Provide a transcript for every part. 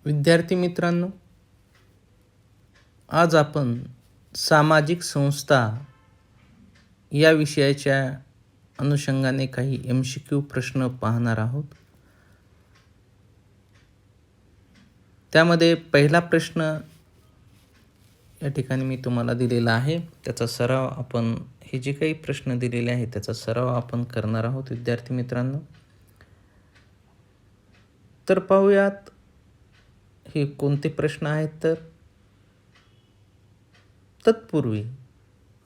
विद्यार्थी मित्रांनो, आज आपण सामाजिक संस्था या विषयाच्या अनुषंगाने काही MCQ प्रश्न पाहणार आहोत. त्यामध्ये पहिला प्रश्न या ठिकाणी मी तुम्हाला दिलेला आहे. त्याचा सराव आपण हे जे काही प्रश्न दिलेले आहेत त्याचा सराव आपण करणार आहोत विद्यार्थी मित्रांनो. तर पाहूयात हे कोणते प्रश्न आहेत. तर तत्पूर्वी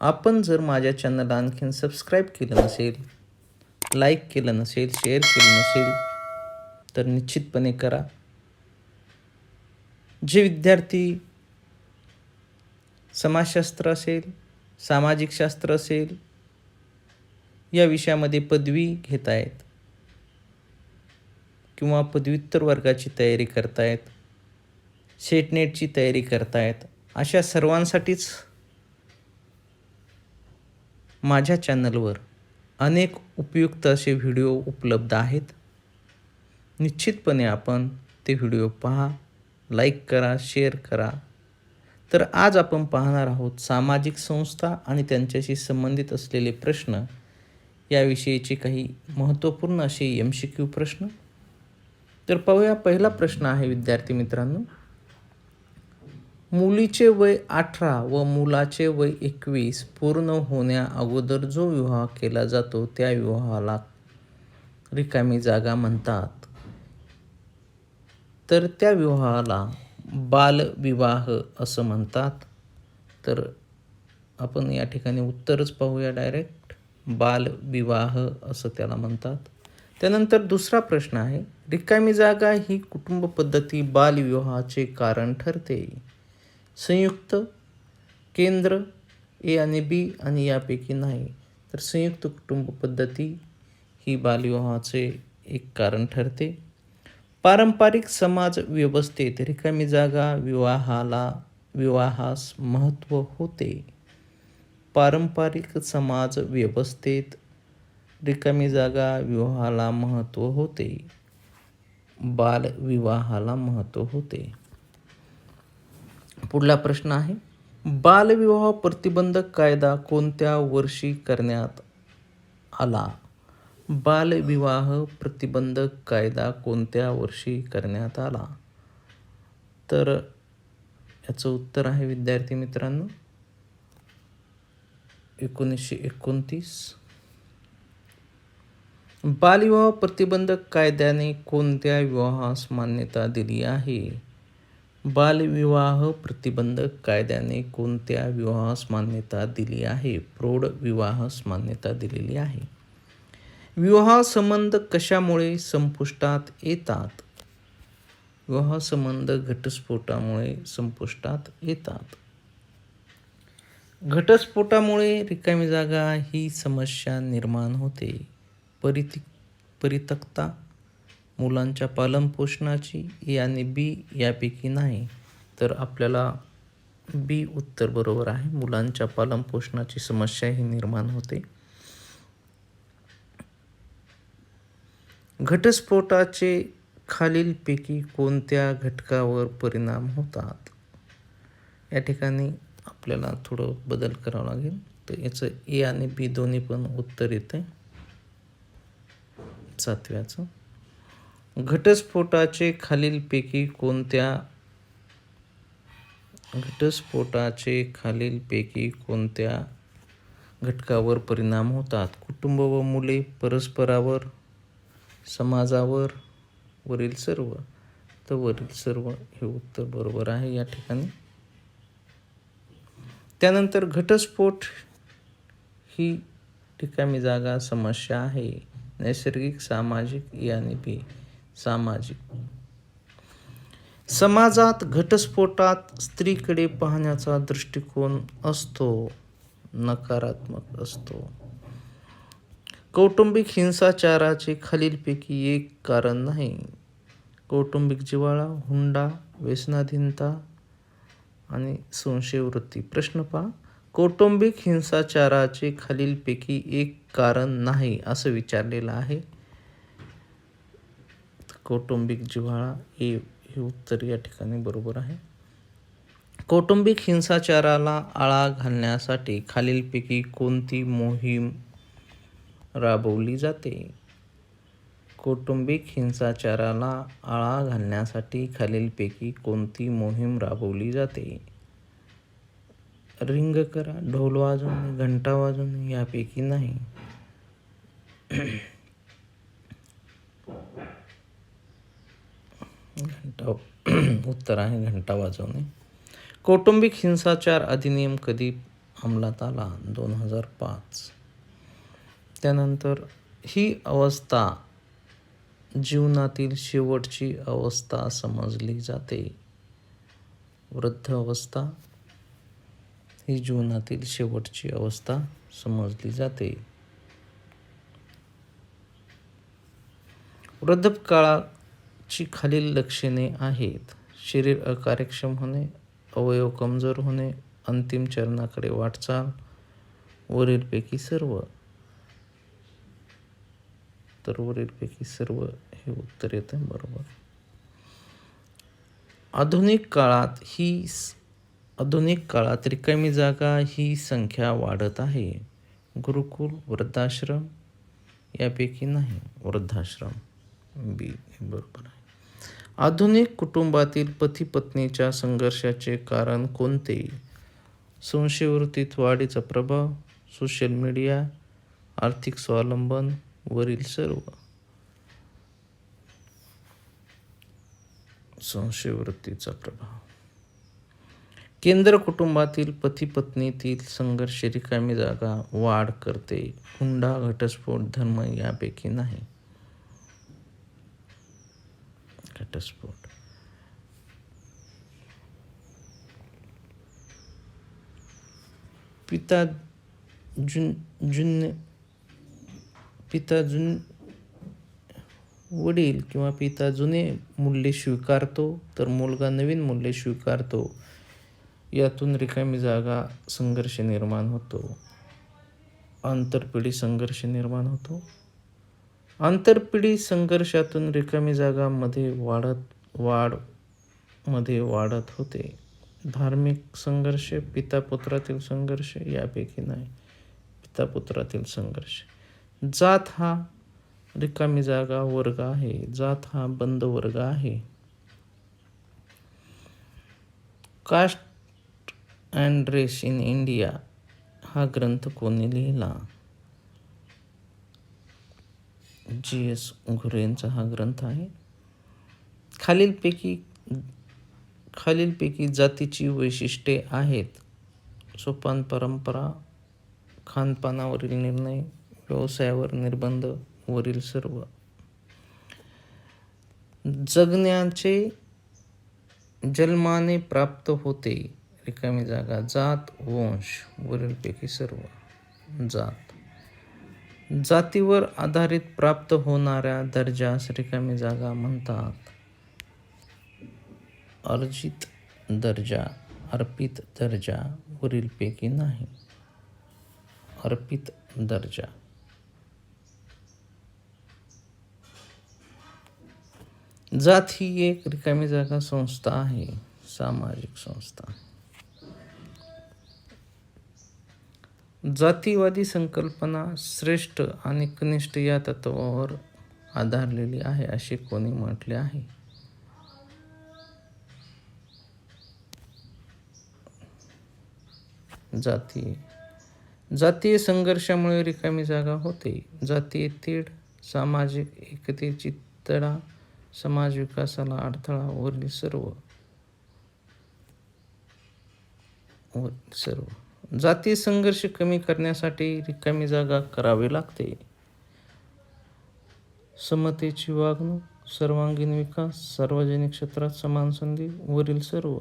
आपण जर माझ्या चॅनलला आणखीन सबस्क्राईब केलं नसेल, लाईक केलं नसेल, शेअर केलं नसेल तर निश्चितपणे करा. जे विद्यार्थी समाजशास्त्र असेल, सामाजिक शास्त्र असेल या विषयामध्ये पदवी घेत आहेत किंवा पदव्युत्तर वर्गाची तयारी करतायत, सेटनेटची तयारी करतायत, अशा सर्वांसाठीच माझ्या चॅनलवर अनेक उपयुक्त असे व्हिडिओ उपलब्ध आहेत. निश्चितपणे आपण ते व्हिडिओ पहा, लाईक करा, शेअर करा. तर आज आपण पाहणार आहोत सामाजिक संस्था आणि त्यांच्याशी संबंधित असलेले प्रश्न याविषयीचे काही महत्त्वपूर्ण असे MCQ प्रश्न. तर पाहूया. पहिला प्रश्न आहे विद्यार्थी मित्रांनो, मुलीचे वय 18 व मुलाचे वय 21 पूर्ण होण्या अगोदर जो विवाह केला जातो त्या विवाहाला रिकामी जागा म्हणतात. तर त्या विवाहाला बालविवाह असं म्हणतात. तर आपण या ठिकाणी उत्तरच पाहूया डायरेक्ट. बालविवाह असं त्याला म्हणतात. त्यानंतर दुसरा प्रश्न आहे, रिकामी जागा ही कुटुंब पद्धती बालविवाहाचे कारण ठरते. संयुक्त, केंद्र, A आणि B आणि यापैकी नाही. तर संयुक्त कुटुंब पद्धती ही बालविवाहाचे एक कारण ठरते. पारंपरिक समाज व्यवस्थेत रिकामी जागा विवाहास महत्त्व होते. पारंपरिक समाज व्यवस्थेत रिकामी जागा विवाहाला महत्त्व होते, बालविवाहाला महत्त्व होते. पुढला प्रश्न आहे, बालविवाह प्रतिबंधक कायदा कोणत्या वर्षी करण्यात आला? बालविवाह प्रतिबंधक कायदा कोणत्या वर्षी करण्यात आला? तर याचं उत्तर आहे विद्यार्थी मित्रांनो 1929. बालविवाह प्रतिबंधक कायद्याने कोणत्या विवाहास मान्यता दिली आहे? बालविवाह प्रतिबंधक कायद्याने कोणत्या विवाहास मान्यता दिली आहे? प्रौढ विवाहास मान्यता दिलेली आहे. विवाह संबंध कशामुळे संपुष्टात येतात? विवाह संबंध घटस्फोटामुळे संपुष्टात येतात. घटस्फोटामुळे रिकामी जागा ही समस्या निर्माण होते. परित्यक्ता, मुलांच्या पालनपोषणाची, A आणि B यापैकी नाही. तर आपल्याला B उत्तर बरोबर आहे. मुलांच्या पालनपोषणाची समस्या ही निर्माण होते. घटस्फोटाचे खालीलपैकी कोणत्या घटकावर परिणाम होतात? या ठिकाणी आपल्याला थोडं बदल करावं लागेल. तर याचं A आणि B दोन्ही पण उत्तर येते 7व्याचं. घटस्फोटाचे खालीलपैकी कोणत्या घटकावर परिणाम होतात? कुटुंब व मुले, परस्परावर, समाजावर, वरील सर्व. तर वरील सर्व हे उत्तर बरोबर आहे या ठिकाणी. त्यानंतर घटस्फोट ही रिकामी जागा समस्या आहे. नैसर्गिक, सामाजिक, A आणि B. सामाजिक. समाजात घटस्फोटात स्त्रीकडे पाहण्याचा दृष्टिकोन असतो, नकारात्मक असतो. कौटुंबिक हिंसाचाराचे खालीलपैकी एक कारण नाही. कौटुंबिक जिव्हाळा, हुंडा, व्यसनाधीनता आणि संशयवृत्ती. प्रश्न पहा, कौटुंबिक हिंसाचाराचे खालीलपैकी एक कारण नाही असं विचारलेलं आहे. कौटुंबिक जिव्हाळा A हे उत्तर या ठिकाणी बरोबर आहे. कौटुंबिक हिंसाचाराला आळा घालण्यासाठी खालीलपैकी कोणती मोहीम राबवली जाते? कौटुंबिक हिंसाचाराला आळा घालण्यासाठी खालीलपैकी कोणती मोहीम राबवली जाते? रिंग करा, ढोल वाजवणे, घंटा वाजवणे यापैकी नाही. घंटा उत्तर आहे घंटा वाजवणे. कौटुंबिक हिंसाचार अधिनियम कधी अंमलात आला? 2005. त्यानंतर ही अवस्था जीवनातील शेवटची अवस्था समजली जाते. वृद्ध अवस्था ही जीवनातील शेवटची अवस्था समजली जाते. वृद्धापकाळाची खालील लक्षणे आहेत: शरीर अकार्यक्षम होणे, अवयव कमजोर होणे, अंतिम चरणाकडे वाटचाल, वरीलपैकी सर्व. तर वरीलपैकी सर्व हे उत्तर येतं बरोबर. आधुनिक काळात रिकामी जागा ही संख्या वाढत आहे. गुरुकुल, वृद्धाश्रम यापैकी नाही. वृद्धाश्रम बी बरोबर आहे. आधुनिक कुटुंबातील पती पत्नीच्या संघर्षाचे कारण कोणते? संशयवृत्तीत वाढीचा प्रभाव, सोशल मीडिया, आर्थिक स्वावलंबन, वरील सर्व. संशयवृत्तीचा प्रभाव. केंद्र कुटुंबातील पती पत्नीतील संघर्ष रिकामी जागा वाढ करते. हुंडा, घटस्फोट, धर्म यापैकी नाही. घटस्फोट. वडील किंवा पिता जुने मूल्य स्वीकारतो तर मुलगा नवीन मूल्य स्वीकारतो. यातून रिकामी जागा संघर्ष निर्माण होतो. आंतरपिढी संघर्ष निर्माण होतो. आंतरपिढी संघर्षातून रिकामी जागा मध्ये वाढत होते. धार्मिक संघर्ष, पिता पुत्रातील संघर्ष यापैकी नाही. पिता पुत्रातील संघर्ष. जात हा रिकामी जागा वर्ग आहे. जात हा बंद वर्ग आहे. Caste and race in India हा ग्रंथ कोणी लिहिला? G.S. घुरेंचा हा ग्रंथ आहे. खालीलपैकी जातीची वैशिष्ट्ये आहेत: सोपान परंपरा, खानपानावरील निर्णय, व्यवसायावर निर्बंध, वरील सर्व. जगण्याचे जन्माने प्राप्त होते. रिकामी जागा जात, वंश, वरीलपैकी सर्व. जात. जातीवर आधारित प्राप्त होणाऱ्या दर्जास रिकामी जागा म्हणतात. अर्जित दर्जा, अर्पित दर्जा, वरीलपैकी नाही. अर्पित दर्जा. जात ही एक रिकामी जागा संस्था आहे. सामाजिक संस्था. जातीवादी संकल्पना श्रेष्ठ आणि कनिष्ठ या तत्वावर आधारलेली आहे असे कोणी म्हटले आहे? जातीय संघर्षामुळे रिकामी जागा होते. जातीय तेढ, सामाजिक एकतेची तडा, समाज विकासाला अडथळा, वरील सर्व. जातीय संघर्ष कमी करण्यासाठी रिकामी जागा करावी लागते. समतेची वागणूक, सर्वांगीण विकास, सार्वजनिक क्षेत्रात समान संधी, वरील सर्व.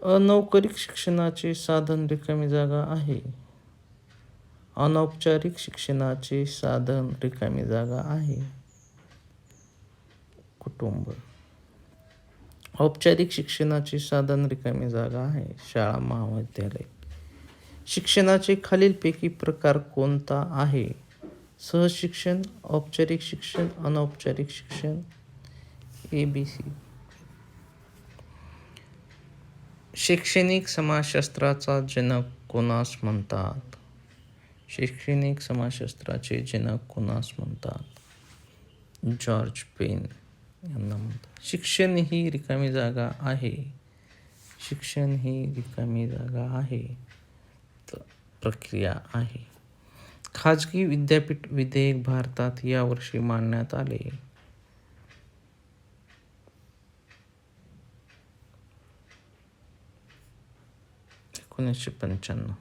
अनौपचारिक शिक्षणाचे साधन रिकामी जागा आहे. अनौपचारिक शिक्षणाचे साधन रिकामी जागा आहे. कुटुंब. औपचारिक शिक्षणाचे साधन रिकामी जागा आहे. शाळा, महाविद्यालय. शिक्षणाचे खालीलपैकी प्रकार कोणता आहे? सहशिक्षण, औपचारिक शिक्षण, अनौपचारिक शिक्षण, ABC. शैक्षणिक समाजशास्त्राचा जनक कोणास म्हणतात? शैक्षणिक समाजशास्त्राचे जनक कोणास म्हणतात? जॉर्ज पेन यांना म्हणतात. शिक्षण ही रिकामी जागा आहे. शिक्षण ही रिकामी जागा आहे, तर प्रक्रिया आहे. खाजगी विद्यापीठ विधेयक भारतात यावर्षी मांडण्यात आले. 1995.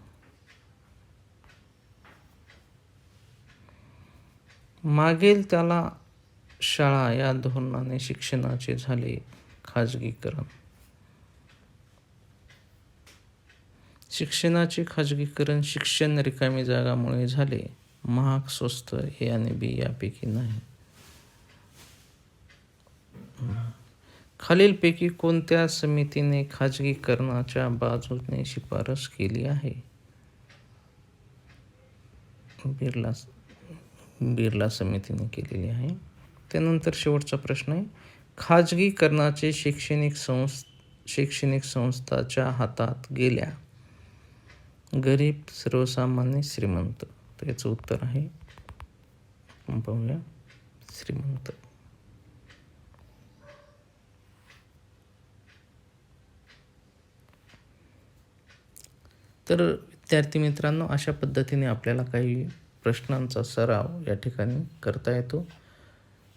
मागेल त्याला शाळा या धोरणाने शिक्षणाचे झाले खाजगीकरण. शिक्षणाचे खाजगीकरण शिक्षण रिकामी जागामुळे झाले. महाग, स्वस्त, ए आणि बी यापैकी नाही. खालीलपैकी कोणत्या समितीने खाजगीकरणाच्या बाजूने शिफारस केली आहे? बिर्ला समितीने केलेली आहे. त्यानंतर शेवटचा प्रश्न आहे, खाजगीकरणाचे शैक्षणिक संस्थाच्या हातात गेल्या. गरीब, सर्वसामान्य, श्रीमंत. तर याचं उत्तर आहे, आपण पाहूया, श्रीमंत. तर विद्यार्थी मित्रांनो, अशा पद्धतीने आपल्याला काही प्रश्नांचा सराव या ठिकाणी करता येतो.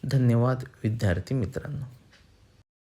धन्यवाद विद्यार्थी मित्रांनो.